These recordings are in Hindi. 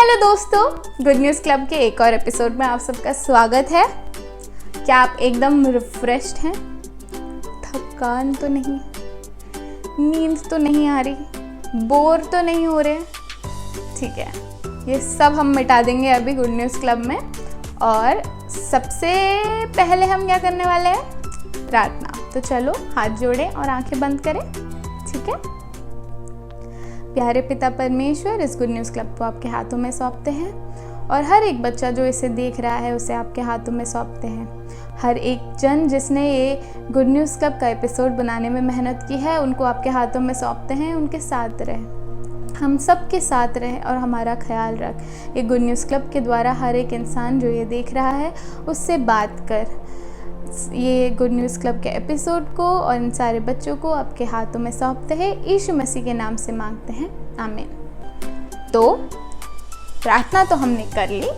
हेलो दोस्तों, गुड न्यूज़ क्लब के एक और एपिसोड में आप सबका स्वागत है। क्या आप एकदम रिफ्रेश्ड हैं? थकान तो नहीं, नींद तो नहीं आ रही, बोर तो नहीं हो रहे? ठीक है, ये सब हम मिटा देंगे अभी गुड न्यूज़ क्लब में। और सबसे पहले हम क्या करने वाले हैं? प्रार्थना। तो चलो हाथ जोड़ें और आंखें बंद करें। ठीक है। प्यारे पिता परमेश्वर, इस गुड न्यूज़ क्लब को आपके हाथों में सौंपते हैं और हर एक बच्चा जो इसे देख रहा है उसे आपके हाथों में सौंपते हैं। हर एक जन जिसने ये गुड न्यूज़ क्लब का एपिसोड बनाने में मेहनत की है उनको आपके हाथों में सौंपते हैं। उनके साथ रहे, हम सब के साथ रहे और हमारा ख्याल रख। ये गुड न्यूज़ क्लब के द्वारा हर एक इंसान जो ये देख रहा है उससे बात कर। ये गुड न्यूज़ क्लब के एपिसोड को और इन सारे बच्चों को आपके हाथों में सौंपते हैं। यीशु मसीह के नाम से मांगते हैं, आमीन। तो प्रार्थना तो हमने कर ली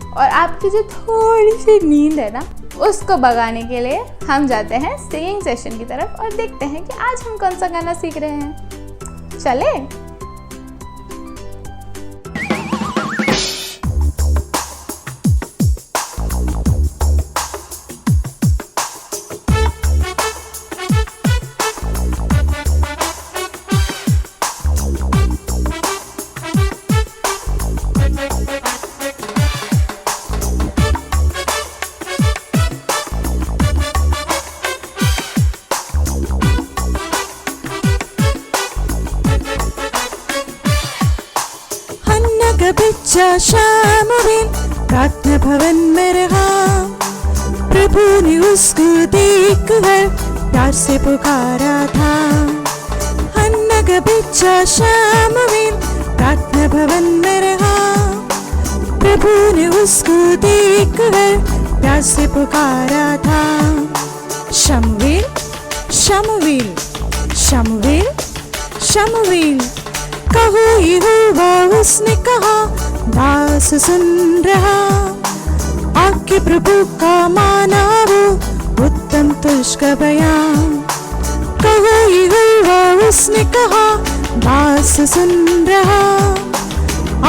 और आपकी जो थोड़ी सी नींद है ना उसको भगाने के लिए हम जाते हैं सिंगिंग सेशन की तरफ और देखते हैं कि आज हम कौन सा गाना सीख रहे हैं। चले। बच्चा शामुएल प्रार्थना भवन में रहा। प्रभु ने उसको देखकर प्यार से पुकारा था। हन्ना का बच्चा शामुएल प्रार्थना भवन में रहा। प्रभु ने उसको देखकर प्यार से पुकारा था। शमूएल शमूएल शमूएल शमूएल कहो यहोवा, उसने कहा दास सुन रहा। आके प्रभु का माना वो उत्तम तुझका बयान। कहो यहोवा, उसने कहा दास सुन रहा।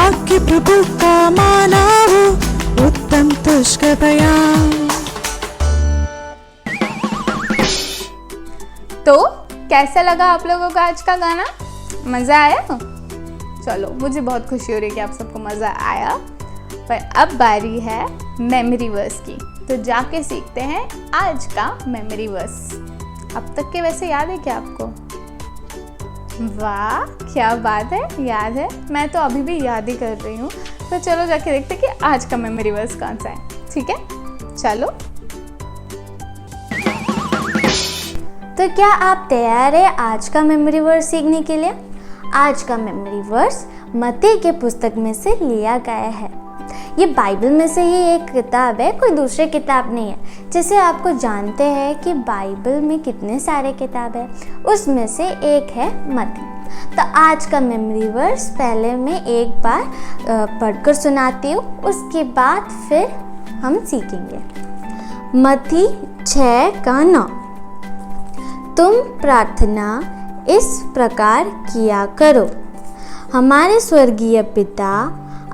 आके प्रभु का माना वो उत्तम तुझका बयान। तो कैसा लगा आप लोगों को आज का गाना? मज़ा आया? चलो, मुझे बहुत खुशी हो रही है कि आप सबको मज़ा आया। पर अब बारी है मेमोरी वर्स की, तो जाके सीखते हैं आज का मेमोरी वर्स। अब तक के वैसे याद है क्या आपको? वाह, क्या बात है, याद है। मैं तो अभी भी याद ही कर रही हूँ। तो चलो जाके देखते हैं कि आज का मेमोरी वर्स कौन सा है। ठीक है, चलो। तो क्या आप तैयार हैं आज का मेमोरी वर्स सीखने के लिए? आज का मेमोरी वर्स मत्ती के पुस्तक में से लिया गया है। ये बाइबल में से ही एक किताब है, कोई दूसरी किताब नहीं है। जैसे आपको जानते हैं कि बाइबल में कितने सारे किताब है, उसमें से एक है मत्ती। तो आज का मेमोरी वर्स पहले मैं एक बार पढ़कर सुनाती हूँ, उसके बाद फिर हम सीखेंगे। मत्ती 6:9। तुम प्रार्थना इस प्रकार किया करो, हमारे स्वर्गीय पिता,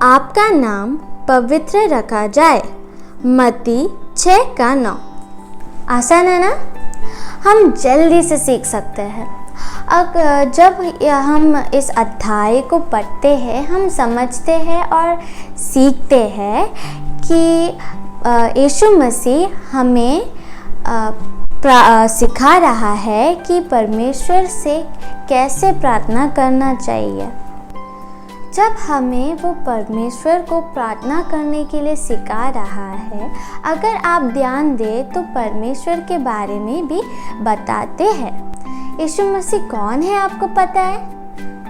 आपका नाम पवित्र रखा जाए। मत्ती 6:9। आसान है ना? हम जल्दी से सीख सकते हैं। जब हम इस अध्याय को पढ़ते हैं, हम समझते हैं और सीखते हैं कि यीशु मसीह हमें सिखा रहा है कि परमेश्वर से कैसे प्रार्थना करना चाहिए। जब हमें वो परमेश्वर को प्रार्थना करने के लिए सिखा रहा है, अगर आप ध्यान दें तो परमेश्वर के बारे में भी बताते हैं। यीशु मसीह कौन है आपको पता है?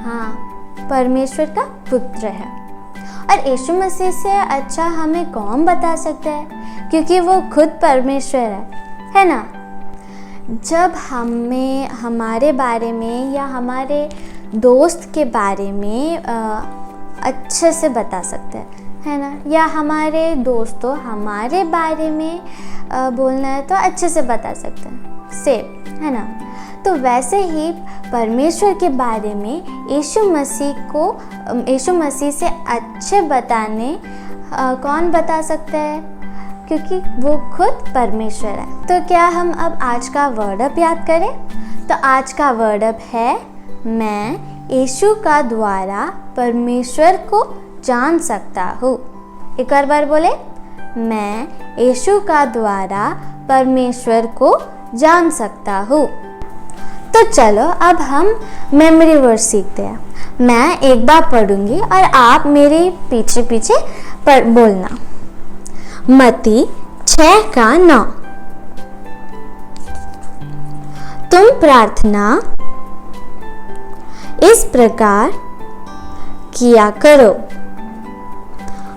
हाँ, परमेश्वर का पुत्र है। और यीशु मसीह से अच्छा हमें कौन बता सकता है, क्योंकि वो खुद परमेश्वर है ना? जब हमें हमारे बारे में या हमारे दोस्त के बारे में अच्छे से बता सकते हैं, है ना? या हमारे दोस्तों हमारे बारे में बोलना है तो अच्छे से बता सकते हैं, सेम है ना? तो वैसे ही परमेश्वर के बारे में यीशु मसीह से अच्छे बताने कौन बता सकता है, क्योंकि वो खुद परमेश्वर है। तो क्या हम अब आज का वर्ड अप याद करें? तो आज का वर्ड अप है, मैं यीशु का द्वारा परमेश्वर को जान सकता हूँ। एक और बार बोले, मैं यीशु का द्वारा परमेश्वर को जान सकता हूँ। तो चलो अब हम मेमोरी वर्ड सीखते हैं। मैं एक बार पढ़ूंगी और आप मेरे पीछे पीछे बोलना। मत्ती 6:9। तुम प्रार्थना इस प्रकार किया करो,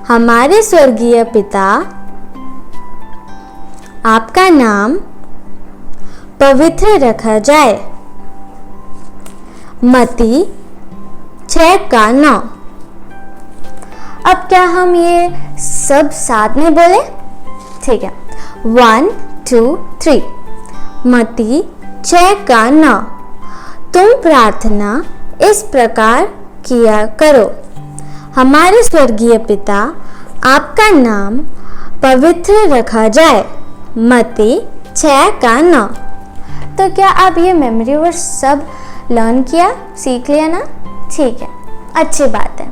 हमारे स्वर्गीय पिता, आपका नाम पवित्र रखा जाए। मत्ती 6:9। अब क्या हम ये सब साथ में बोले? ठीक है, 1 2 3। मत्ती 6:9। तुम प्रार्थना इस प्रकार किया करो, हमारे स्वर्गीय पिता, आपका नाम पवित्र रखा जाए। मत्ती 6:9। तो क्या आप ये मेमोरी वर्ड सब लर्न किया, सीख लिया ना? ठीक है, अच्छी बात है।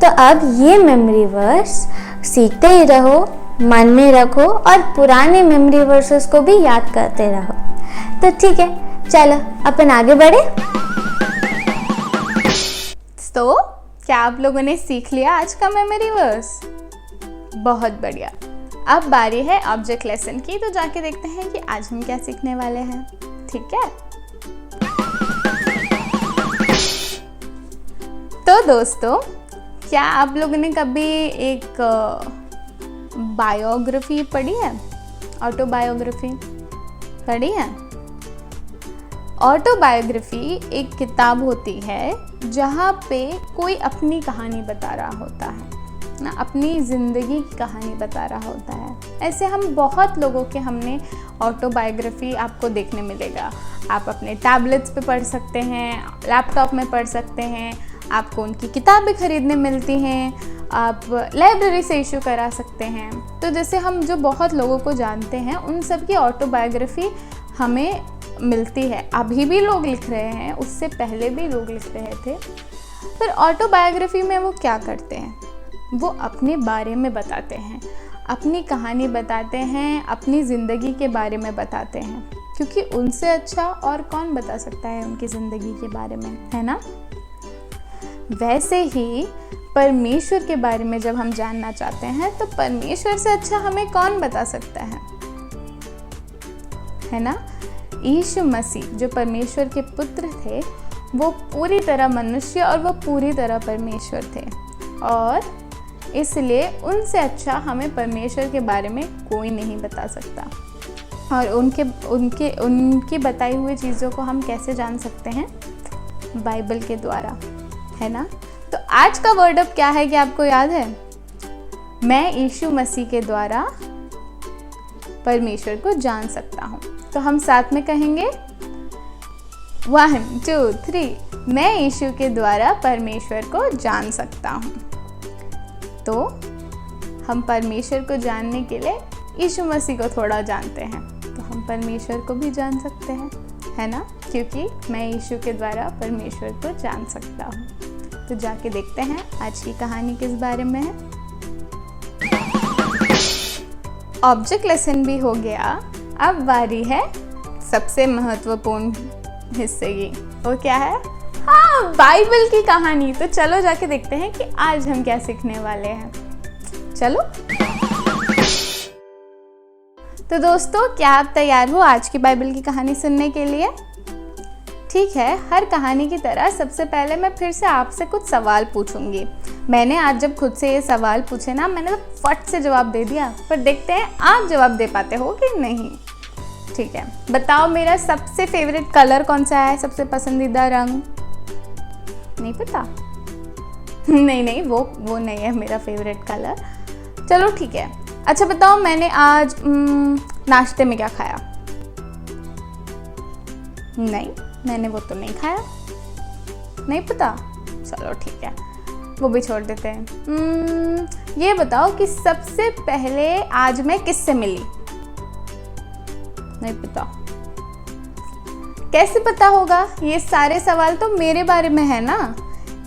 तो अब ये मेमोरी वर्ड्स सीखते ही रहो, मन में रखो और पुराने मेमोरी वर्सेस को भी याद करते रहो। तो ठीक है, चलो अपन आगे बढ़े। तो क्या आप लोगों ने सीख लिया आज का मेमोरी वर्स? बहुत बढ़िया। अब बारी है ऑब्जेक्ट लेसन की, तो जाके देखते हैं कि आज हम क्या सीखने वाले हैं। ठीक है, तो दोस्तों, क्या आप लोगों ने कभी एक बायोग्राफी पढ़ी है? ऑटोबायोग्राफी पढ़ी है? ऑटोबायोग्राफी एक किताब होती है जहाँ पे कोई अपनी कहानी बता रहा होता है ना, अपनी ज़िंदगी की कहानी बता रहा होता है। ऐसे हम बहुत लोगों के हमने ऑटोबायोग्राफी आपको देखने मिलेगा। आप अपने टैबलेट्स पे पढ़ सकते हैं, लैपटॉप में पढ़ सकते हैं, आपको उनकी किताबें खरीदने मिलती हैं, आप लाइब्रेरी से इशू करा सकते हैं। तो जैसे हम जो बहुत लोगों को जानते हैं उन सब की ऑटोबायोग्राफी हमें मिलती है। अभी भी लोग लिख रहे हैं, उससे पहले भी लोग लिख रहे थे। पर ऑटोबायोग्राफी में वो क्या करते हैं? वो अपने बारे में बताते हैं, अपनी कहानी बताते हैं, अपनी ज़िंदगी के बारे में बताते हैं, क्योंकि उनसे अच्छा और कौन बता सकता है उनकी ज़िंदगी के बारे में, है ना? वैसे ही परमेश्वर के बारे में जब हम जानना चाहते हैं तो परमेश्वर से अच्छा हमें कौन बता सकता है ना? यीशु मसीह जो परमेश्वर के पुत्र थे, वो पूरी तरह मनुष्य और वो पूरी तरह परमेश्वर थे, और इसलिए उनसे अच्छा हमें परमेश्वर के बारे में कोई नहीं बता सकता। और उनकी बताई हुई चीज़ों को हम कैसे जान सकते हैं? बाइबल के द्वारा, है ना? तो आज का वर्ड अप क्या है कि आपको याद है? मैं यीशु मसीह के द्वारा परमेश्वर को जान सकता हूँ। तो हम साथ में कहेंगे 1 2 3। मैं यीशु के द्वारा परमेश्वर को जान सकता हूँ। तो हम परमेश्वर को जानने के लिए यीशु मसीह को थोड़ा जानते हैं, तो हम परमेश्वर को भी जान सकते हैं, है ना? क्योंकि मैं यीशु के द्वारा परमेश्वर को जान सकता हूँ। तो जाके देखते हैं आज की कहानी किस बारे में है। ऑब्जेक्ट लेसन भी हो गया। अब बारी है सबसे महत्वपूर्ण हिस्से की। वो क्या है? हाँ, बाइबल की कहानी। तो चलो जाके देखते हैं कि आज हम क्या सीखने वाले हैं। चलो। तो दोस्तों, क्या आप तैयार हो आज की बाइबल की कहानी सुनने के लिए? ठीक है, हर कहानी की तरह सबसे पहले मैं फिर से आपसे कुछ सवाल पूछूंगी। मैंने आज जब खुद से ये सवाल पूछे ना, मैंने तो फट से जवाब दे दिया, पर देखते हैं आप जवाब दे पाते हो कि नहीं। ठीक है, बताओ मेरा सबसे फेवरेट कलर कौन सा है? सबसे पसंदीदा रंग? नहीं पता? नहीं, वो नहीं है मेरा फेवरेट कलर। चलो ठीक है। अच्छा बताओ, मैंने आज नाश्ते में क्या खाया? नहीं, मैंने वो तो नहीं खाया, नहीं पता, चलो ठीक है, वो भी छोड़ देते हैं। ये बताओ कि सबसे पहले आज मैं किससे मिली? नहीं पता। कैसे पता होगा? ये सारे सवाल तो मेरे बारे में है ना।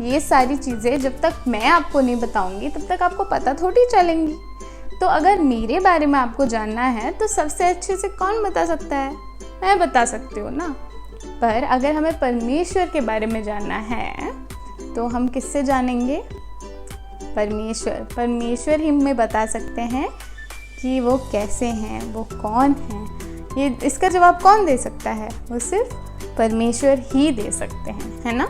ये सारी चीज़ें जब तक मैं आपको नहीं बताऊंगी तब तक आपको पता थोड़ी चलेंगी। तो अगर मेरे बारे में आपको जानना है तो सबसे अच्छे से कौन बता सकता है? मैं बता सकती हूँ ना। पर अगर हमें परमेश्वर के बारे में जानना है तो हम किससे जानेंगे? परमेश्वर ही हमें बता सकते हैं कि वो कैसे हैं, वो कौन हैं। ये इसका जवाब कौन दे सकता है? वो सिर्फ परमेश्वर ही दे सकते हैं, है ना।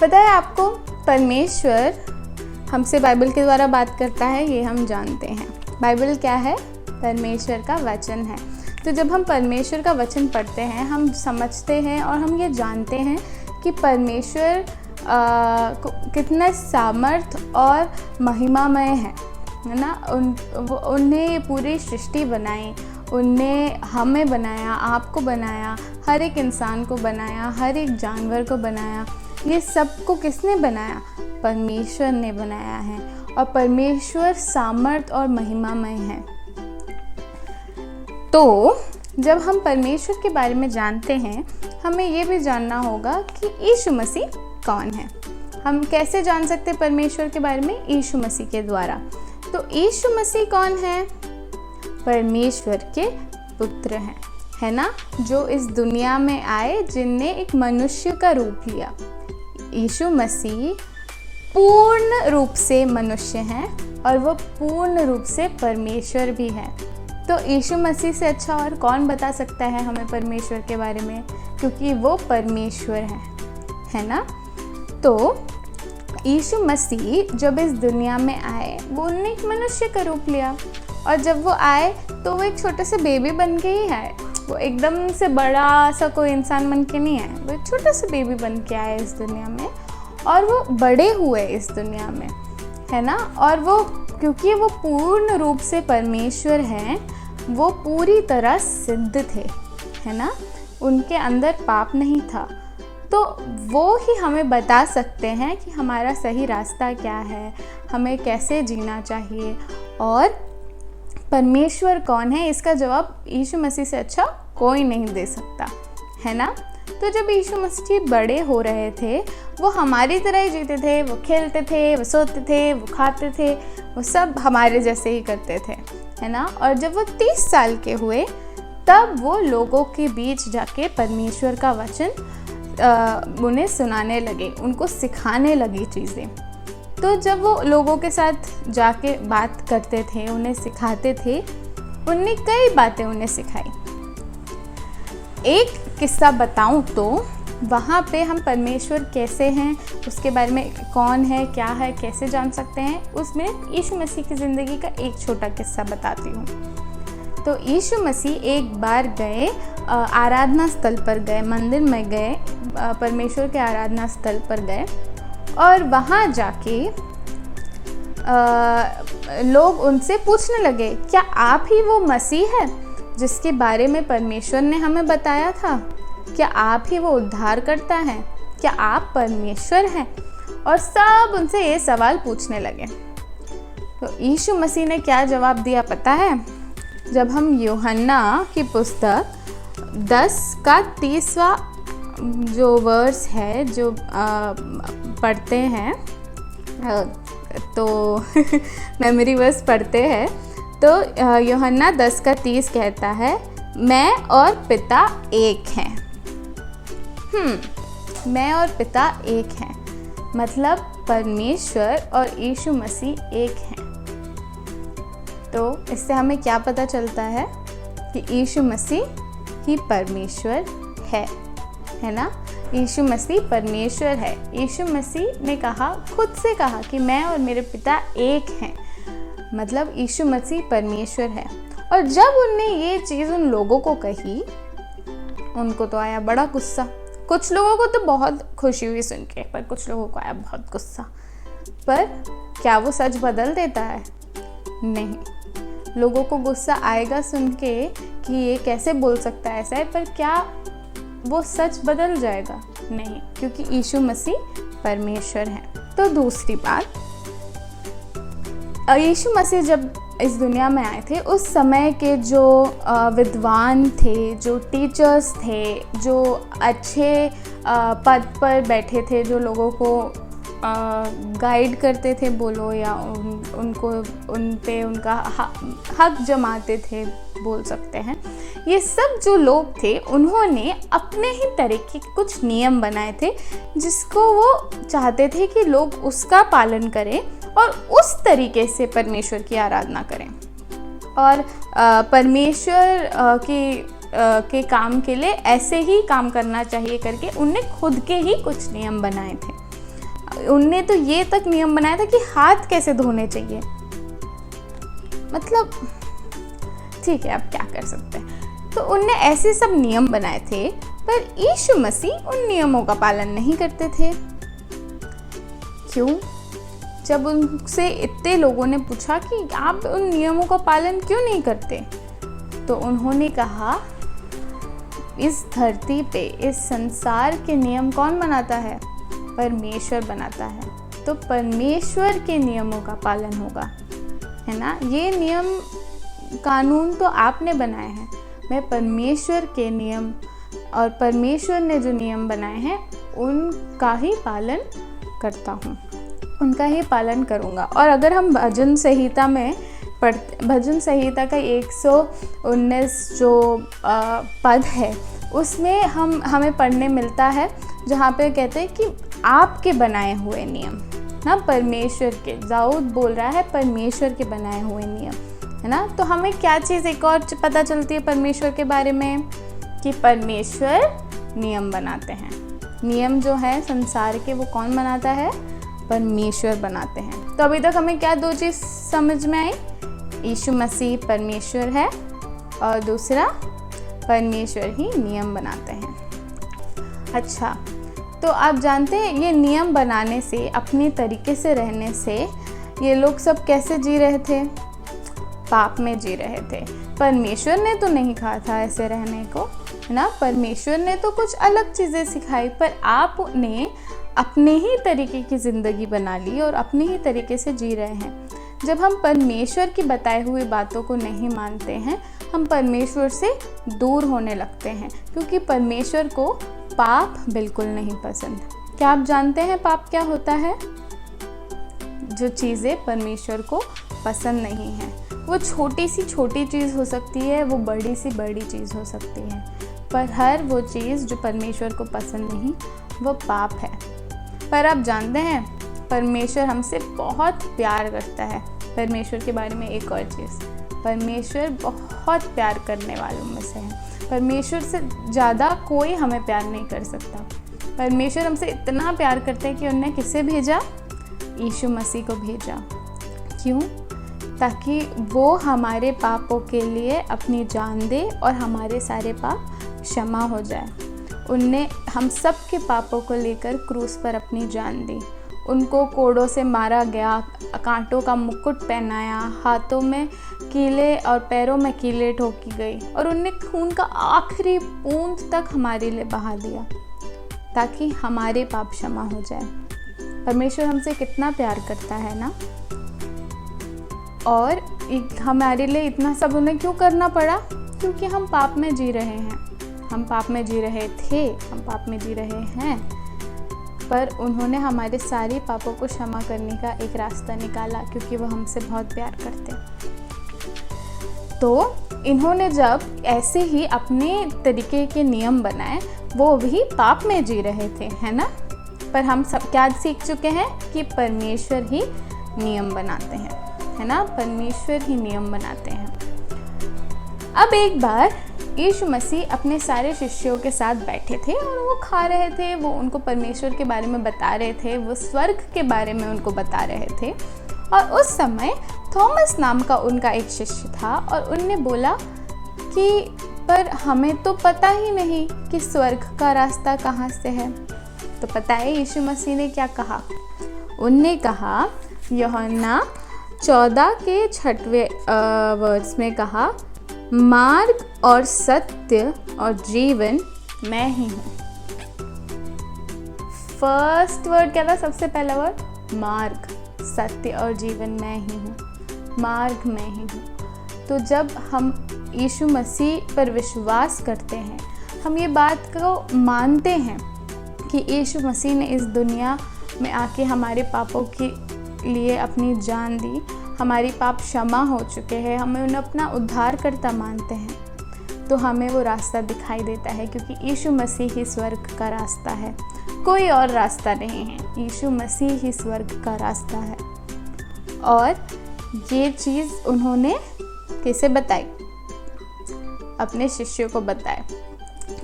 पता है आपको, परमेश्वर हमसे बाइबल के द्वारा बात करता है, ये हम जानते हैं। बाइबल क्या है? परमेश्वर का वचन है। तो जब हम परमेश्वर का वचन पढ़ते हैं, हम समझते हैं और हम ये जानते हैं कि परमेश्वर कितना सामर्थ और महिमामय है ना। उन्हें ये पूरी सृष्टि बनाई, उनने हमें बनाया, आपको बनाया, हर एक इंसान को बनाया, हर एक जानवर को बनाया। ये सबको किसने बनाया? परमेश्वर ने बनाया है। और परमेश्वर सामर्थ और महिमामय है। तो जब हम परमेश्वर के बारे में जानते हैं, हमें ये भी जानना होगा कि यीशु मसीह कौन है। हम कैसे जान सकते हैं परमेश्वर के बारे में? यीशु मसीह के द्वारा। तो यीशु मसीह कौन है? परमेश्वर के पुत्र हैं, है ना, जो इस दुनिया में आए, जिनने एक मनुष्य का रूप लिया। यीशु मसीह पूर्ण रूप से मनुष्य हैं और वो पूर्ण रूप से परमेश्वर भी हैं। तो यीशु मसीह से अच्छा और कौन बता सकता है हमें परमेश्वर के बारे में, क्योंकि वो परमेश्वर है ना। तो यीशु मसीह जब इस दुनिया में आए, वो उन्होंने एक मनुष्य का रूप लिया। और जब वो आए तो वो एक छोटे से बेबी बन के ही आए। वो एकदम से बड़ा सा कोई इंसान बन के नहीं आए, वो एक छोटा सा बेबी बन के आए इस दुनिया में। और वो बड़े हुए इस दुनिया में, है ना। और वो क्योंकि वो पूर्ण रूप से परमेश्वर हैं, वो पूरी तरह सिद्ध थे, है ना। उनके अंदर पाप नहीं था। तो वो ही हमें बता सकते हैं कि हमारा सही रास्ता क्या है, हमें कैसे जीना चाहिए और परमेश्वर कौन है। इसका जवाब यीशु मसीह से अच्छा कोई नहीं दे सकता, है ना। तो जब यीशु मसीह बड़े हो रहे थे, वो हमारी तरह ही जीते थे, वो खेलते थे, वो सोते थे, वो खाते थे, वो सब हमारे जैसे ही करते थे, है ना। और जब वो 30 साल के हुए, तब वो लोगों के बीच जाके परमेश्वर का वचन उन्हें सुनाने लगे, उनको सिखाने लगी चीज़ें। तो जब वो लोगों के साथ जाके बात करते थे, उन्हें सिखाते थे, उनने कई बातें उन्हें सिखाई। एक किस्सा बताऊं तो वहाँ पे हम परमेश्वर कैसे हैं, उसके बारे में कौन है, क्या है, कैसे जान सकते हैं, उसमें यीशु मसीह की ज़िंदगी का एक छोटा किस्सा बताती हूँ। तो यीशु मसीह एक बार गए, आराधना स्थल पर गए, मंदिर में गए, परमेश्वर के आराधना स्थल पर गए। और वहाँ जाके लोग उनसे पूछने लगे, क्या आप ही वो मसीह है जिसके बारे में परमेश्वर ने हमें बताया था? क्या आप ही वो उद्धार करता है? क्या आप परमेश्वर हैं? और सब उनसे ये सवाल पूछने लगे। तो यीशु मसीह ने क्या जवाब दिया पता है? जब हम यूहन्ना की पुस्तक 10 का 30वां जो वर्स है जो पढ़ते हैं, तो मेमोरी वर्स पढ़ते हैं, तो यूहन्ना 10 का 30 कहता है, मैं और पिता एक हैं। मैं और पिता एक हैं, मतलब परमेश्वर और यीशु मसीह एक हैं। तो इससे हमें क्या पता चलता है कि यीशु मसीह ही परमेश्वर है ना। यीशु मसीह परमेश्वर है। यीशु मसीह ने कहा, खुद से कहा कि मैं और मेरे पिता एक हैं, मतलब यीशु मसीह परमेश्वर है। और जब उनने ये चीज़ उन लोगों को कही, उनको तो आया बड़ा गुस्सा। कुछ लोगों को तो बहुत खुशी हुई सुन के, पर कुछ लोगों को आया बहुत गुस्सा। पर क्या वो सच बदल देता है? नहीं। लोगों को गुस्सा आएगा सुन के कि ये कैसे बोल सकता है ऐसा है, पर क्या वो सच बदल जाएगा? नहीं, क्योंकि यीशु मसीह परमेश्वर है। तो दूसरी बात, यीशु मसीह जब इस दुनिया में आए थे, उस समय के जो विद्वान थे, जो टीचर्स थे, जो अच्छे पद पर बैठे थे, जो लोगों को गाइड करते थे बोलो, या उनको उन पे उनका हक जमाते थे बोल सकते हैं, ये सब जो लोग थे उन्होंने अपने ही तरीके के कुछ नियम बनाए थे जिसको वो चाहते थे कि लोग उसका पालन करें और उस तरीके से परमेश्वर की आराधना करें और परमेश्वर के काम के लिए ऐसे ही काम करना चाहिए करके उनने खुद के ही कुछ नियम बनाए थे। उनने तो ये तक नियम बनाया था कि हाथ कैसे धोने चाहिए। मतलब ठीक है, अब क्या कर सकते हैं। तो उनने ऐसे सब नियम बनाए थे, पर यीशु मसीह उन नियमों का पालन नहीं करते थे। क्यों? जब उनसे इतने लोगों ने पूछा कि आप उन नियमों का पालन क्यों नहीं करते, तो उन्होंने कहा, इस धरती पे, इस संसार के नियम कौन बनाता है? परमेश्वर बनाता है। तो परमेश्वर के नियमों का पालन होगा, है ना। ये नियम कानून तो आपने बनाए हैं, मैं परमेश्वर के नियम और परमेश्वर ने जो नियम बनाए हैं उनका ही पालन करता हूँ, उनका ही पालन करूँगा। और अगर हम भजन संहिता में भजन संहिता का 119 जो पद है, उसमें हमें पढ़ने मिलता है जहाँ पे कहते हैं कि आपके बनाए हुए नियम ना, परमेश्वर के, दाऊद बोल रहा है परमेश्वर के बनाए हुए नियम, है ना। तो हमें क्या चीज़ एक और पता चलती है परमेश्वर के बारे में, कि परमेश्वर नियम बनाते हैं। नियम जो है संसार के, वो कौन बनाता है? परमेश्वर बनाते हैं। तो अभी तक हमें क्या दो चीज़ समझ में आई? यीशु मसीह परमेश्वर है और दूसरा परमेश्वर ही नियम बनाते हैं। अच्छा, तो आप जानते हैं ये नियम बनाने से, अपने तरीके से रहने से ये लोग सब कैसे जी रहे थे? पाप में जी रहे थे। परमेश्वर ने तो नहीं कहा था ऐसे रहने को, है ना। परमेश्वर ने तो कुछ अलग चीज़ें सिखाई, पर आपने अपने ही तरीके की ज़िंदगी बना ली और अपने ही तरीके से जी रहे हैं। जब हम परमेश्वर की बताई हुई बातों को नहीं मानते हैं, हम परमेश्वर से दूर होने लगते हैं, क्योंकि परमेश्वर को पाप बिल्कुल नहीं पसंद। क्या आप जानते हैं पाप क्या होता है? जो चीज़ें परमेश्वर को पसंद नहीं है, वो छोटी सी छोटी चीज़ हो सकती है, वो बड़ी सी बड़ी चीज़ हो सकती है, पर हर वो चीज़ जो परमेश्वर को पसंद नहीं, वो पाप है। पर आप जानते हैं परमेश्वर हमसे बहुत प्यार करता है। परमेश्वर के बारे में एक और चीज़, परमेश्वर बहुत प्यार करने वालों में से है। परमेश्वर से ज़्यादा कोई हमें प्यार नहीं कर सकता। परमेश्वर हमसे इतना प्यार करते हैं कि उन्होंने किसे भेजा? यीशु मसीह को भेजा। क्यों? ताकि वो हमारे पापों के लिए अपनी जान दे और हमारे सारे पाप क्षमा हो जाए। उनने हम सब के पापों को लेकर क्रूस पर अपनी जान दी। उनको कोड़ों से मारा गया, कांटों का मुकुट पहनाया, हाथों में कीले और पैरों में कीले ठोकी गई, और उनने खून का आखिरी बूंद तक हमारे लिए बहा दिया ताकि हमारे पाप क्षमा हो जाए। परमेश्वर हमसे कितना प्यार करता है ना। और हमारे लिए इतना सब उन्हें क्यों करना पड़ा? क्योंकि हम पाप में जी रहे हैं, हम पाप में जी रहे थे, हम पाप में जी रहे हैं, पर उन्होंने हमारे सारे पापों को क्षमा करने का एक रास्ता निकाला, क्योंकि वो हमसे बहुत प्यार करते। तो इन्होंने जब ऐसे ही अपने तरीके के नियम बनाए, वो भी पाप में जी रहे थे, है ना। पर हम सब क्या सीख चुके हैं कि परमेश्वर ही नियम बनाते हैं, है ना। परमेश्वर ही नियम बनाते हैं। अब एक बार यीशु मसीह अपने सारे शिष्यों के साथ बैठे थे और वो खा रहे थे, वो उनको परमेश्वर के बारे में बता रहे थे, वो स्वर्ग के बारे में उनको बता रहे थे। और उस समय थॉमस नाम का उनका एक शिष्य था और उनने बोला कि पर हमें तो पता ही नहीं कि स्वर्ग का रास्ता कहाँ से है। तो पता है यीशु मसीह ने क्या कहा? उनने कहा, यूहन्ना 14 के 6वें वर्स में कहा, मार्ग और सत्य और जीवन मैं ही हूँ। फर्स्ट वर्ड क्या था? सबसे पहला वर्ड मार्ग, सत्य और जीवन मैं ही हूँ, मार्ग मैं ही हूँ। तो जब हम यीशु मसीह पर विश्वास करते हैं, हम ये बात को मानते हैं कि यीशु मसीह ने इस दुनिया में आके हमारे पापों के लिए अपनी जान दी, हमारी पाप क्षमा हो चुके हैं, हमें उन्हें अपना उद्धारकर्ता मानते हैं, तो हमें वो रास्ता दिखाई देता है, क्योंकि यीशु मसीह ही स्वर्ग का रास्ता है, कोई और रास्ता नहीं है। यीशु मसीह ही स्वर्ग का रास्ता है। और ये चीज़ उन्होंने कैसे बताई? अपने शिष्यों को बताया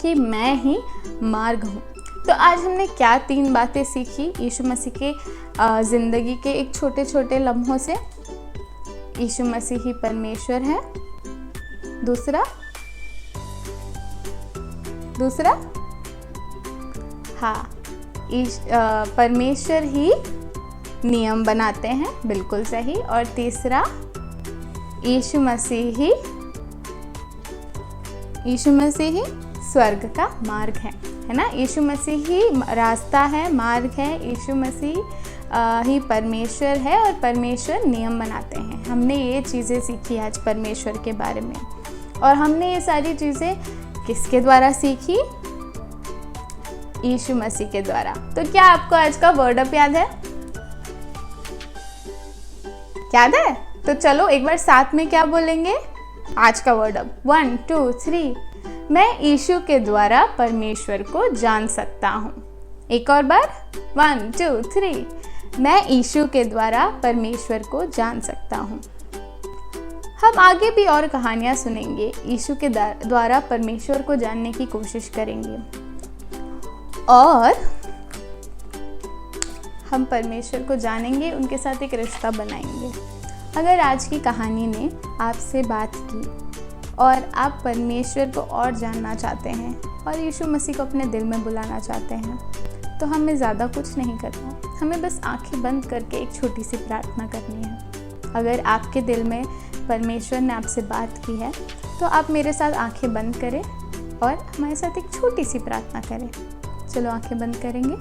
कि मैं ही मार्ग हूँ। तो आज हमने क्या 3 बातें सीखी यीशु मसीह के ज़िंदगी के एक छोटे छोटे लम्हों से? यीशु मसीह ही परमेश्वर है। दूसरा हाँ, परमेश्वर ही नियम बनाते हैं, बिल्कुल सही। और तीसरा, यीशु मसीह ही स्वर्ग का मार्ग है ना? यीशु मसीह ही रास्ता है, मार्ग है, यीशु मसीह ही परमेश्वर है और परमेश्वर नियम बनाते हैं। हमने ये चीज़ें सीखी आज परमेश्वर के बारे में। और हमने ये सारी चीज़ें किसके द्वारा सीखी? यीशु मसीह के द्वारा। तो क्या आपको आज का वर्ड अप याद है? याद है? तो चलो एक बार साथ में क्या बोलेंगे आज का वर्ड अप? 1 2 3। मैं यीशु के द्वारा परमेश्वर को जान सकता हूँ। एक और बार, 1 2 3। मैं यीशु के द्वारा परमेश्वर को जान सकता हूँ। हम आगे भी और कहानियाँ सुनेंगे, यीशु के द्वारा परमेश्वर को जानने की कोशिश करेंगे और हम परमेश्वर को जानेंगे, उनके साथ एक रिश्ता बनाएंगे। अगर आज की कहानी ने आपसे बात की और आप परमेश्वर को और जानना चाहते हैं और यीशु मसीह को अपने दिल में बुलाना चाहते हैं, तो हमें ज़्यादा कुछ नहीं करना, हमें बस आंखें बंद करके एक छोटी सी प्रार्थना करनी है। अगर आपके दिल में परमेश्वर ने आपसे बात की है तो आप मेरे साथ आंखें बंद करें और हमारे साथ एक छोटी सी प्रार्थना करें। चलो आंखें बंद करेंगे।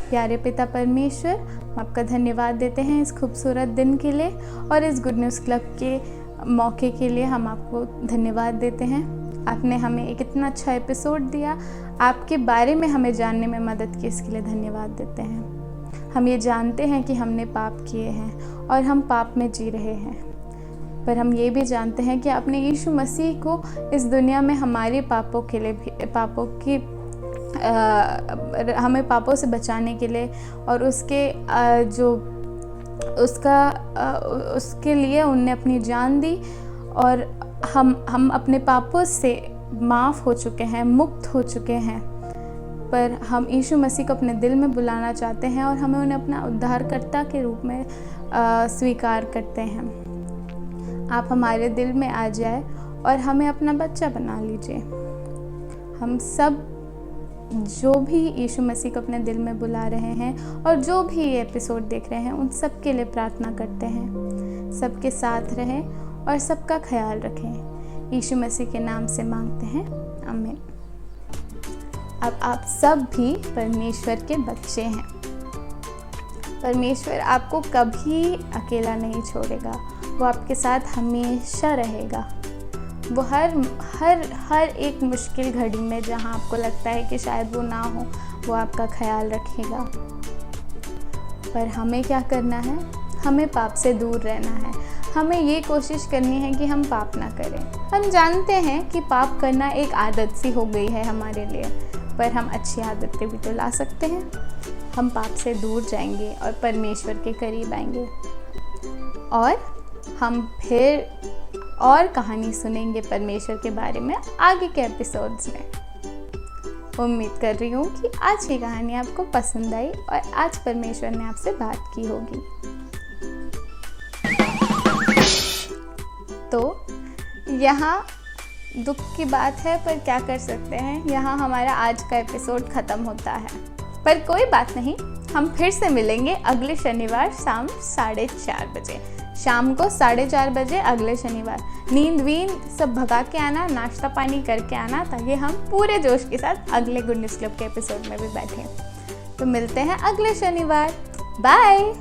प्यारे पिता परमेश्वर, हम आपका धन्यवाद देते हैं इस खूबसूरत दिन के लिए और इस गुड न्यूज़ क्लब के मौके के लिए हम आपको धन्यवाद देते हैं। आपने हमें एक इतना अच्छा एपिसोड दिया, आपके बारे में हमें जानने में मदद की, इसके लिए धन्यवाद देते हैं। हम ये जानते हैं कि हमने पाप किए हैं और हम पाप में जी रहे हैं, पर हम ये भी जानते हैं कि आपने यीशु मसीह को इस दुनिया में हमारे पापों के लिए हमें पापों से बचाने के लिए और उसके लिए उनने अपनी जान दी और हम अपने पापों से माफ़ हो चुके हैं, मुक्त हो चुके हैं। पर हम यीशु मसीह को अपने दिल में बुलाना चाहते हैं और हमें उन्हें अपना उद्धारकर्ता के रूप में स्वीकार करते हैं। आप हमारे दिल में आ जाए और हमें अपना बच्चा बना लीजिए। हम सब जो भी यीशु मसीह को अपने दिल में बुला रहे हैं और जो भी ये एपिसोड देख रहे हैं, उन सब के लिए प्रार्थना करते हैं। सबके साथ रहें और सबका ख्याल रखें। यीशु मसीह के नाम से मांगते हैं, आमीन। अब आप सब भी परमेश्वर के बच्चे हैं। परमेश्वर आपको कभी अकेला नहीं छोड़ेगा, वो आपके साथ हमेशा रहेगा। वो हर एक मुश्किल घड़ी में जहाँ आपको लगता है कि शायद वो ना हो, वो आपका ख्याल रखेगा। पर हमें क्या करना है? हमें पाप से दूर रहना है। हमें ये कोशिश करनी है कि हम पाप ना करें। हम जानते हैं कि पाप करना एक आदत सी हो गई है हमारे लिए, पर हम अच्छी आदतें भी तो ला सकते हैं। हम पाप से दूर जाएंगे और परमेश्वर के करीब आएंगे और हम फिर और कहानी सुनेंगे परमेश्वर के बारे में आगे के एपिसोड्स में। उम्मीद कर रही हूँ कि आज की कहानी आपको पसंद आई और आज परमेश्वर ने आपसे बात की होगी। तो यहाँ दुख की बात है, पर क्या कर सकते हैं, यहाँ हमारा आज का एपिसोड ख़त्म होता है। पर कोई बात नहीं, हम फिर से मिलेंगे अगले शनिवार शाम 4:30 बजे। शाम को 4:30 बजे अगले शनिवार। नींद वींद सब भगा के आना, नाश्ता पानी करके आना, ताकि हम पूरे जोश के साथ अगले गुड न्यूज़ क्लब के एपिसोड में भी बैठें। तो मिलते हैं अगले शनिवार। बाय।